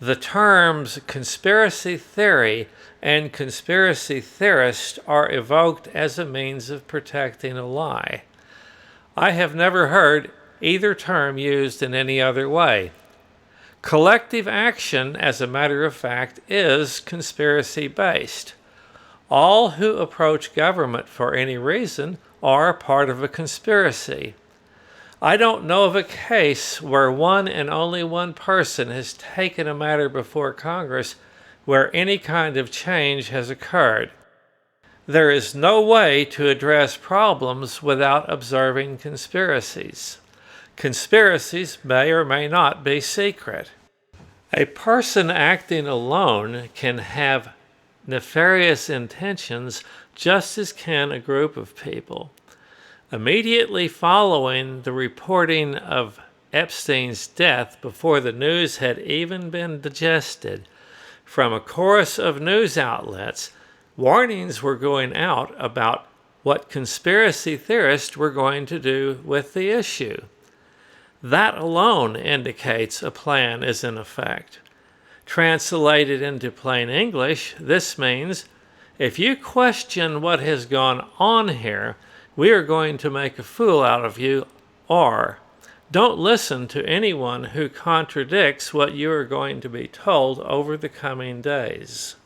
The terms conspiracy theory and conspiracy theorist are evoked as a means of protecting a lie. I have never heard either term used in any other way. Collective action, as a matter of fact, is conspiracy-based. All who approach government for any reason are part of a conspiracy. I don't know of a case where one and only one person has taken a matter before Congress where any kind of change has occurred. There is no way to address problems without observing conspiracies. Conspiracies may or may not be secret. A person acting alone can have nefarious intentions just as can a group of people. Immediately following the reporting of Epstein's death, before the news had even been digested, from a chorus of news outlets, warnings were going out about what conspiracy theorists were going to do with the issue. That alone indicates a plan is in effect. Translated into plain English, this means if you question what has gone on here, we are going to make a fool out of you, or don't listen to anyone who contradicts what you are going to be told over the coming days.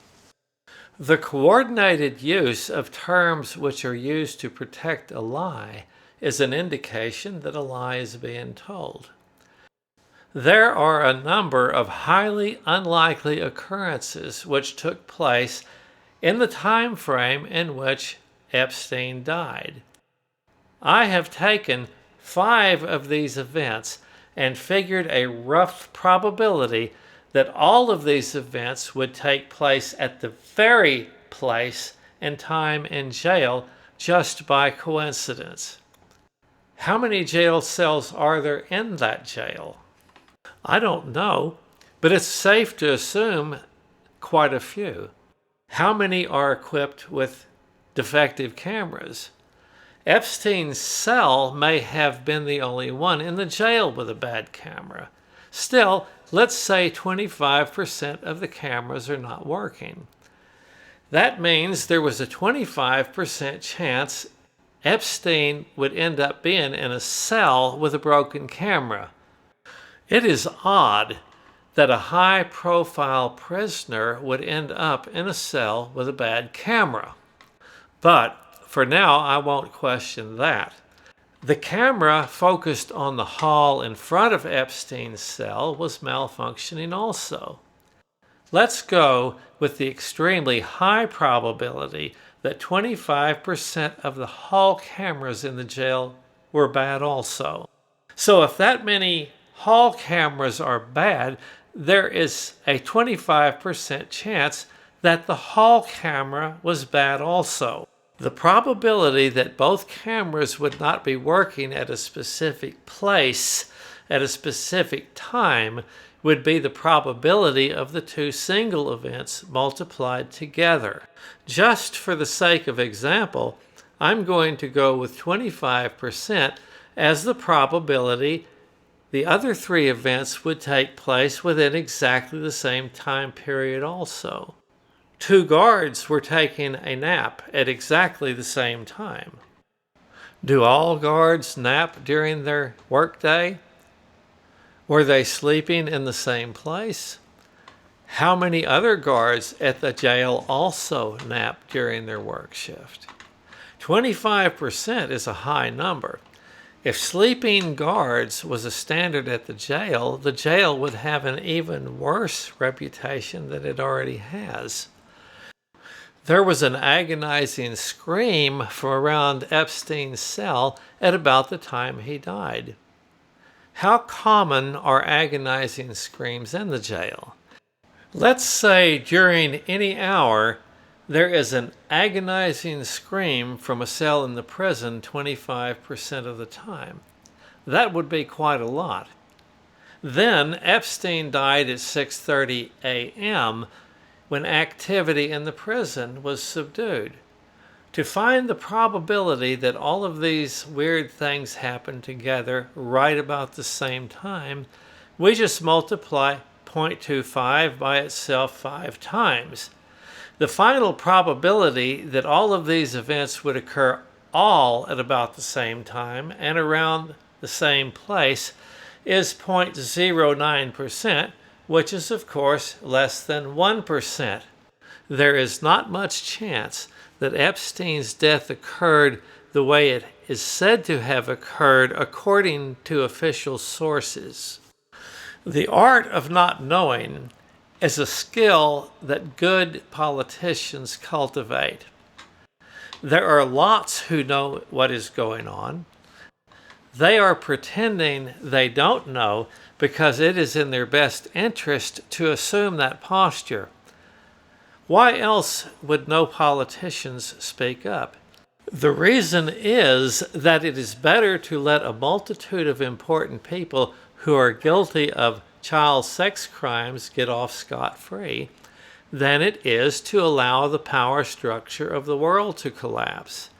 The coordinated use of terms which are used to protect a lie is an indication that a lie is being told. There are a number of highly unlikely occurrences which took place in the time frame in which Epstein died. I have taken 5 of these events and figured a rough probability that all of these events would take place at the very place and time in jail just by coincidence. How many jail cells are there in that jail? I don't know, but it's safe to assume quite a few. How many are equipped with defective cameras? Epstein's cell may have been the only one in the jail with a bad camera. Still, let's say 25% of the cameras are not working. That means there was a 25% chance Epstein would end up being in a cell with a broken camera. It is odd that a high-profile prisoner would end up in a cell with a bad camera. But for now, I won't question that. The camera focused on the hall in front of Epstein's cell was malfunctioning also. Let's go with the extremely high probability that 25% of the hall cameras in the jail were bad also. So if that many hall cameras are bad, there is a 25% chance that the hall camera was bad also. The probability that both cameras would not be working at a specific place at a specific time would be the probability of the 2 single events multiplied together. Just for the sake of example, I'm going to go with 25% as the probability the other 3 events would take place within exactly the same time period also. 2 guards were taking a nap at exactly the same time. Do all guards nap during their workday? Were they sleeping in the same place? How many other guards at the jail also nap during their work shift? 25% is a high number. If sleeping guards was a standard at the jail would have an even worse reputation than it already has. There was an agonizing scream from around Epstein's cell at about the time he died. How common are agonizing screams in the jail? Let's say during any hour there is an agonizing scream from a cell in the prison 25% of the time. That would be quite a lot. Then Epstein died at 6:30 a.m. when activity in the prison was subdued. To find the probability that all of these weird things happen together right about the same time, we just multiply 0.25 by itself 5 times. The final probability that all of these events would occur all at about the same time and around the same place is 0.09%, which is of course less than 1%. There is not much chance that Epstein's death occurred the way it is said to have occurred according to official sources. The art of not knowing is a skill that good politicians cultivate. There are lots who know what is going on. They are pretending they don't know because it is in their best interest to assume that posture. Why else would no politicians speak up? The reason is that it is better to let a multitude of important people who are guilty of child sex crimes get off scot-free than it is to allow the power structure of the world to collapse.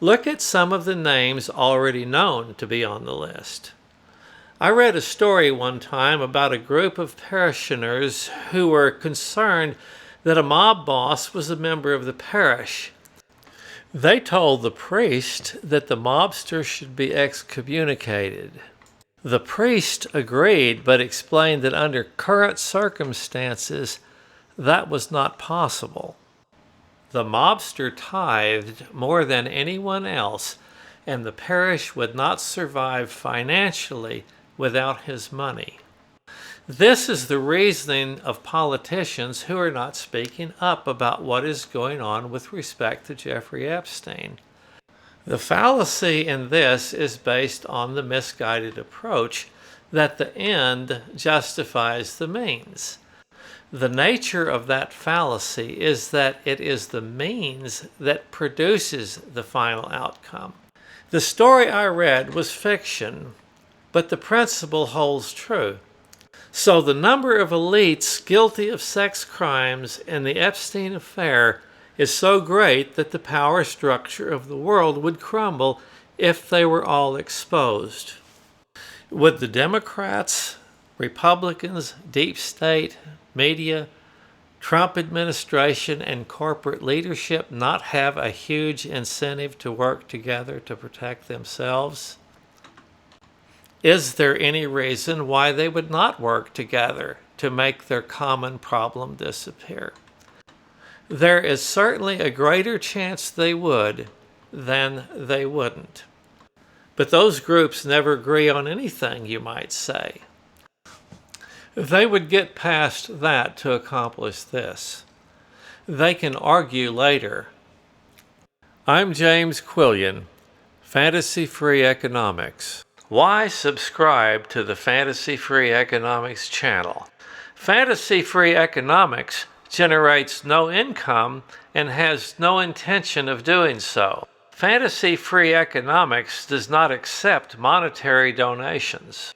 Look at some of the names already known to be on the list. I read a story one time about a group of parishioners who were concerned that a mob boss was a member of the parish. They told the priest that the mobster should be excommunicated. The priest agreed, but explained that under current circumstances, that was not possible. The mobster tithed more than anyone else, and the parish would not survive financially without his money. This is the reasoning of politicians who are not speaking up about what is going on with respect to Jeffrey Epstein. The fallacy in this is based on the misguided approach that the end justifies the means. The nature of that fallacy is that it is the means that produces the final outcome. The story I read was fiction, but the principle holds true. So the number of elites guilty of sex crimes in the Epstein affair is so great that the power structure of the world would crumble if they were all exposed. Would the Democrats, Republicans, deep state, media, Trump administration, and corporate leadership not have a huge incentive to work together to protect themselves? Is there any reason why they would not work together to make their common problem disappear? There is certainly a greater chance they would than they wouldn't. But those groups never agree on anything, you might say. They would get past that to accomplish this. They can argue later. I'm James Quillian, Fantasy Free Economics. Why subscribe to the Fantasy Free Economics channel? Fantasy Free Economics generates no income and has no intention of doing so. Fantasy Free Economics does not accept monetary donations.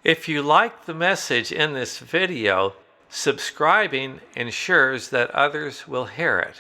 If you like the message in this video, subscribing ensures that others will hear it.